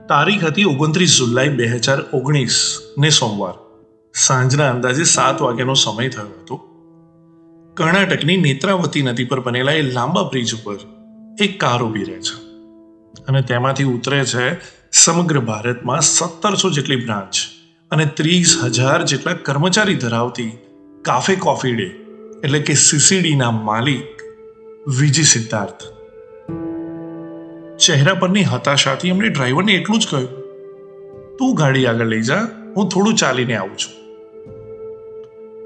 તારીખ હતી 29 જુલાઈ 2019 ને સોમવાર. સાંજના અંદાજે 7 વાગ્યાનો સમય થયો હતો. કર્ણાટકની નેત્રાવતી નદી પર બનેલા એ લાંબા બ્રિજ ઉપર એક કાર ઊભી રહે છે અને તેમાંથી ઉતરે છે સમગ્ર ભારતમાં 1700 જેટલી બ્રાન્ચ અને 30,000 જેટલા કર્મચારી ધરાવતી કાફે કોફી ડે એટલે કે સીસીડીના માલિક વિજી સિદ્ધાર્થ. ચહેરા પરની હતાશાથી એમણે ડ્રાઈવરને એટલું જ કહ્યું, તું ગાડી આગળ લઈ જા, હું થોડું ચાલીને આવું છું.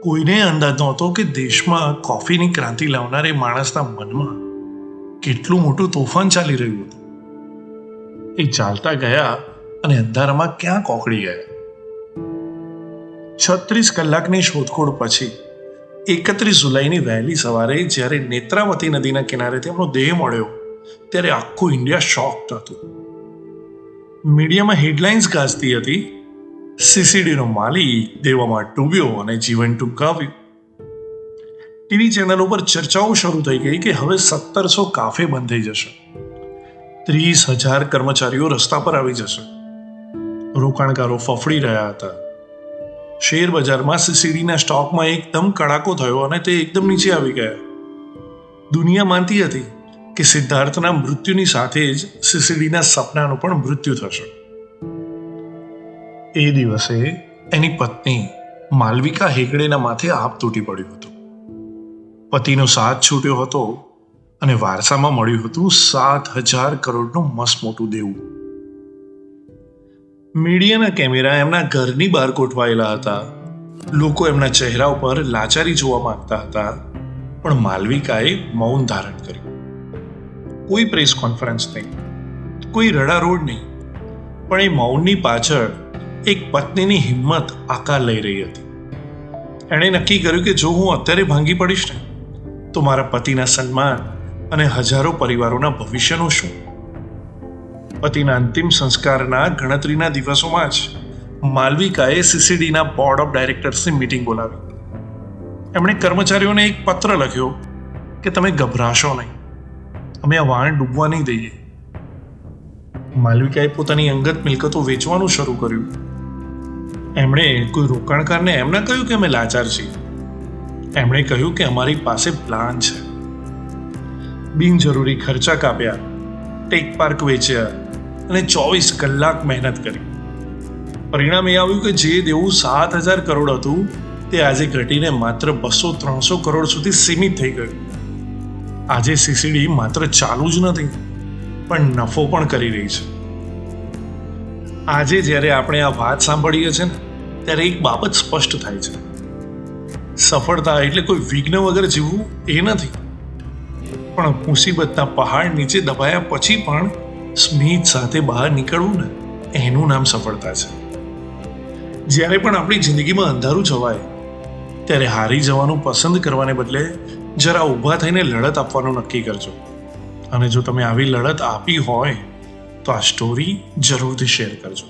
કોઈને અંદાજ નહોતો કે દેશમાં કોફીની ક્રાંતિ લાવનાર એ માણસના મનમાં કેટલું મોટું તોફાન ચાલી રહ્યું હતું. એ ચાલતા ગયા અને અંધારામાં ક્યાં કોકડી ગયા. 36 કલાકની શોધખોળ પછી 31 જુલાઈની વહેલી સવારે જ્યારે નેત્રાવતી નદીના કિનારે તેમનો દેહ મળ્યો ત્યારે આખું ઇન્ડિયા શોક્ડ હતું. મીડિયામાં હેડલાઇન્સ ગાજતી હતી, સીસીડીનો માલિક દેવામાં ડૂબ્યો અને જીવન ટૂંકાવ્યું. ટીવી ચેનલો પર ચર્ચાઓ શરૂ થઈ ગઈ કે હવે 1700 કાફે બંધ થઈ જશે, 30,000 કર્મચારીઓ રસ્તા પર આવી જશે. રોકાણકારો ફફડી રહ્યા હતા. શેર બજારમાં સીસીડીના સ્ટોકમાં એકદમ કડાકો થયો અને તે એકદમ નીચે આવી ગયા. દુનિયા માનતી હતી કે સિદ્ધાર્થના મૃત્યુની સાથે જ સીસીડીના સપનાનું પણ મૃત્યુ થશે. એ દિવસે એની પત્ની માલવિકા હેગડેના માથે આપ તૂટી પડ્યું હતું. પતિનો સાથ છૂટ્યો હતો અને વારસામાં મળ્યું હતું 7,000 કરોડનું મસ્ત મોટું દેવું. મીડિયાના કેમેરા એમના ઘરની બહાર ગોઠવાયેલા હતા. લોકો એમના ચહેરા ઉપર લાચારી જોવા માંગતા હતા, પણ માલવિકાએ મૌન ધારણ કર્યું. કોઈ પ્રેસ કોન્ફરન્સ નહીં, કોઈ રડારોડ નહીં, પણ એ મૌનની પાછળ એક પત્નીની હિંમત આકાર લઈ રહી હતી. એણે નક્કી કર્યું કે જો હું અત્યારે ભાંગી પડીશ ને તો મારા પતિના સન્માન અને હજારો પરિવારોના ભવિષ્યનું શું? પતિના અંતિમ સંસ્કારના ગણતરીના દિવસોમાં જ માલવિકાએ સીસીડીના બોર્ડ ઓફ ડાયરેક્ટર્સની મીટિંગ બોલાવી. એમણે કર્મચારીઓને એક પત્ર લખ્યો કે તમે ગભરાશો નહીં, અમે આ વાણ ડૂબવા નહીં દઈએ. માલવિકાએ પોતાની અંગત મિલકતો વેચવાનું શરૂ કર્યું. એમણે કોઈ રોકાણકારને એમ ના કહ્યું કે અમે લાચાર છીએ. એમણે કહ્યું કે અમારી પાસે પ્લાન છે. બિનજરૂરી ખર્ચા કાપ્યા, ટેક પાર્ક વેચ્યા અને 24 કલાક મહેનત કરી. પરિણામ એ આવ્યું કે જે દેવું 7,000 કરોડ હતું તે આજે ઘટીને માત્ર 200-300 કરોડ સુધી સીમિત થઈ ગયું. આજે સીસીડી માત્ર ચાલુ જ નથી પણ નફો પણ કરી રહી છે. આજે જ્યારે આપણે આ વાત સાંભળીએ છીએ ને ત્યારે એક બાબત સ્પષ્ટ થાય છે. સફળતા એટલે કોઈ વિઘ્ન વગર જીવવું એ નથી, પણ મુસીબતના પહાડ નીચે દબાયા પછી પણ સ્મિત સાથે બહાર નીકળવું ને એનું નામ સફળતા છે. જ્યારે પણ આપણી જિંદગીમાં અંધારું છવાય ત્યારે હારી જવાનું પસંદ કરવાને બદલે જરા ઊભા થઈને લડત આપવાનું નક્કી કરજો. અને જો તમે આવી લડત આપી હોય તો આ સ્ટોરી જરૂરથી શેર કરજો.